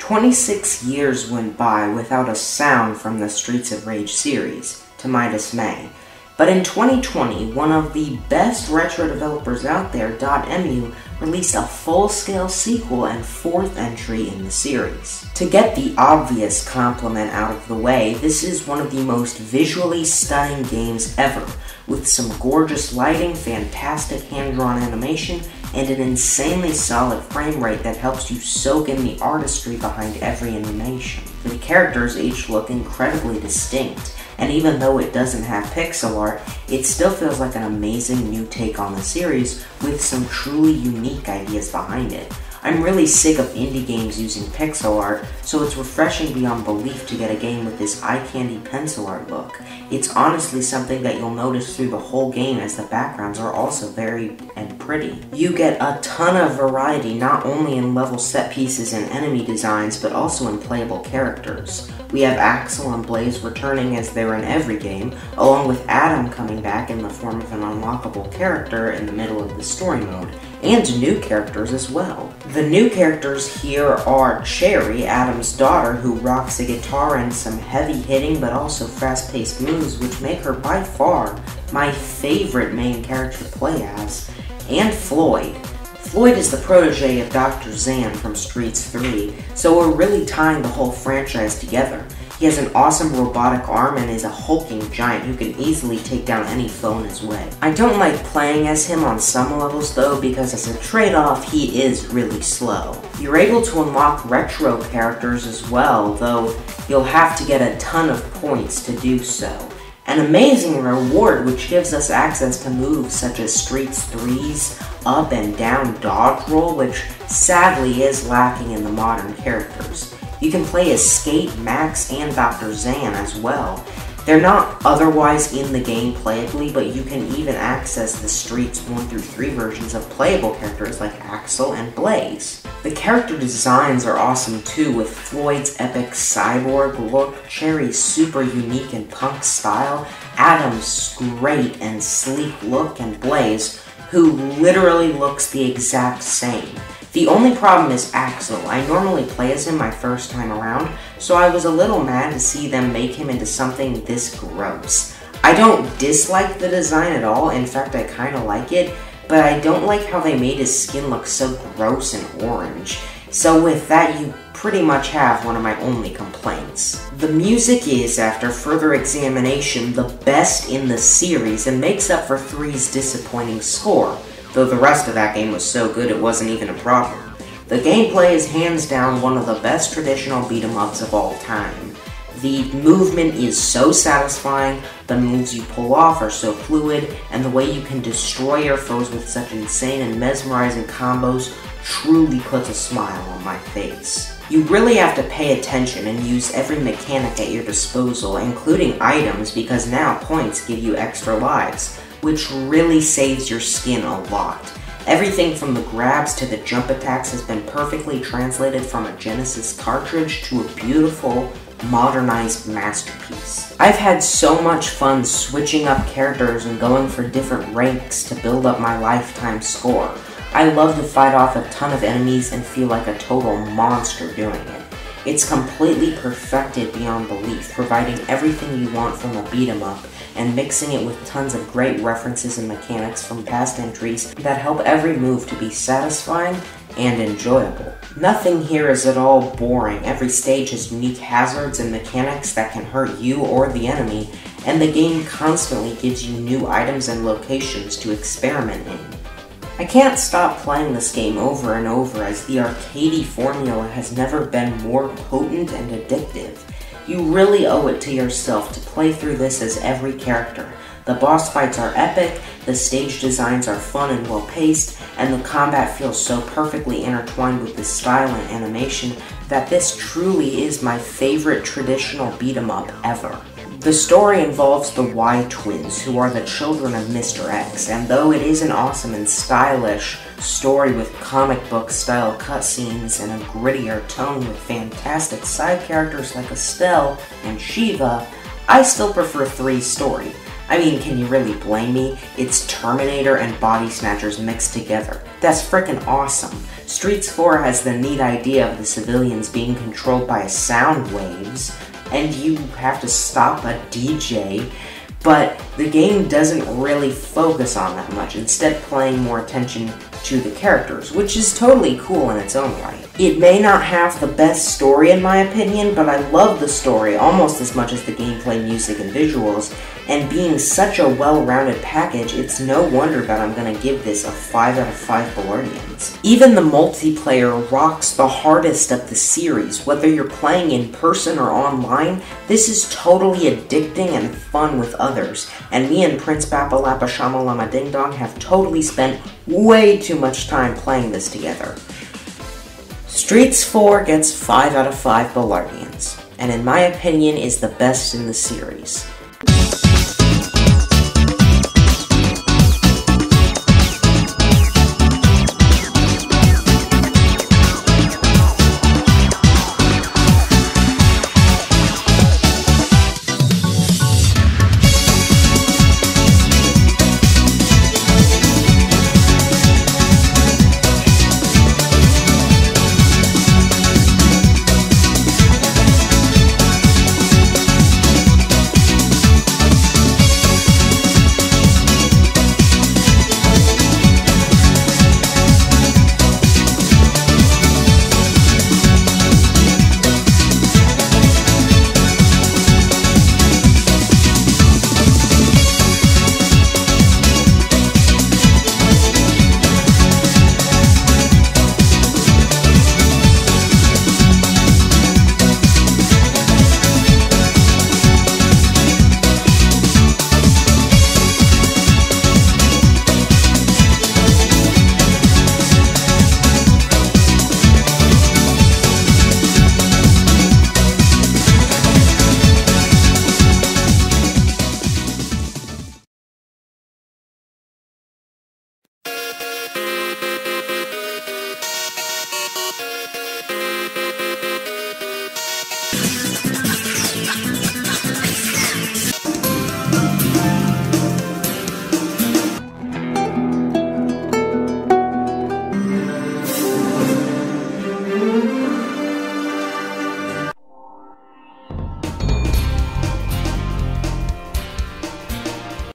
26 years went by without a sound from the Streets of Rage series, to my dismay. But in 2020, one of the best retro developers out there, .mu, released a full-scale sequel and fourth entry in the series. To get the obvious compliment out of the way, this is one of the most visually stunning games ever, with some gorgeous lighting, fantastic hand-drawn animation, and an insanely solid frame rate that helps you soak in the artistry behind every animation. The characters each look incredibly distinct, and even though it doesn't have pixel art, it still feels like an amazing new take on the series with some truly unique ideas behind it. I'm really sick of indie games using pixel art, so it's refreshing beyond belief to get a game with this eye-candy pencil art look. It's honestly something that you'll notice through the whole game, as the backgrounds are also very and pretty. You get a ton of variety, not only in level set pieces and enemy designs, but also in playable characters. We have Axel and Blaze returning as they're in every game, along with Adam coming back in the form of an unlockable character in the middle of the story mode, and new characters as well. The new characters here are Cherry, Adam's daughter, who rocks a guitar and some heavy-hitting but also fast-paced moves, which make her by far my favorite main character to play as, and Floyd. Floyd is the protege of Dr. Zan from Streets 3, so we're really tying the whole franchise together. He has an awesome robotic arm and is a hulking giant who can easily take down any foe in his way. I don't like playing as him on some levels though, because as a trade-off, he is really slow. You're able to unlock retro characters as well, though you'll have to get a ton of points to do so. An amazing reward which gives us access to moves such as Streets 3's up and down dodge roll, which sadly is lacking in the modern characters. You can play as Skate, Max, and Dr. Zan as well. They're not otherwise in the game playably, but you can even access the Streets 1 through 3 versions of playable characters like Axel and Blaze. The character designs are awesome too, with Floyd's epic cyborg look, Cherry's super unique and punk style, Adam's great and sleek look, and Blaze, who literally looks the exact same. The only problem is Axel. I normally play as him my first time around, so I was a little mad to see them make him into something this gross. I don't dislike the design at all, in fact I kinda like it, but I don't like how they made his skin look so gross and orange. So with that, you pretty much have one of my only complaints. The music is, after further examination, the best in the series and makes up for 3's disappointing score, though the rest of that game was so good it wasn't even a problem. The gameplay is hands down one of the best traditional beat-em-ups of all time. The movement is so satisfying, the moves you pull off are so fluid, and the way you can destroy your foes with such insane and mesmerizing combos truly puts a smile on my face. You really have to pay attention and use every mechanic at your disposal, including items, because now points give you extra lives, which really saves your skin a lot. Everything from the grabs to the jump attacks has been perfectly translated from a Genesis cartridge to a beautiful, modernized masterpiece. I've had so much fun switching up characters and going for different ranks to build up my lifetime score. I love to fight off a ton of enemies and feel like a total monster doing it. It's completely perfected beyond belief, providing everything you want from a beat-em-up, and mixing it with tons of great references and mechanics from past entries that help every move to be satisfying and enjoyable. Nothing here is at all boring. Every stage has unique hazards and mechanics that can hurt you or the enemy, and the game constantly gives you new items and locations to experiment in. I can't stop playing this game over and over, as the arcadey formula has never been more potent and addictive. You really owe it to yourself to play through this as every character. The boss fights are epic, the stage designs are fun and well-paced, and the combat feels so perfectly intertwined with the style and animation that this truly is my favorite traditional beat-em-up ever. The story involves the Y twins, who are the children of Mr. X, and though it is an awesome and stylish story with comic book style cutscenes and a grittier tone with fantastic side characters like Estelle and Shiva, I still prefer 3's story. I mean, can you really blame me? It's Terminator and Body Snatchers mixed together. That's frickin' awesome. Streets 4 has the neat idea of the civilians being controlled by sound waves, and you have to stop a DJ, but the game doesn't really focus on that much, instead paying more attention to the characters, which is totally cool in its own right. It may not have the best story in my opinion, but I love the story almost as much as the gameplay, music, and visuals, and being such a well-rounded package, it's no wonder that I'm gonna give this a 5 out of 5 Ballardians. Even the multiplayer rocks the hardest of the series. Whether you're playing in person or online, this is totally addicting and fun with others, and me and Prince Bapalapa Shamalama Ding Dong have totally spent way too much time playing this together. Streets 4 gets 5 out of 5 Ballardians, and in my opinion is the best in the series.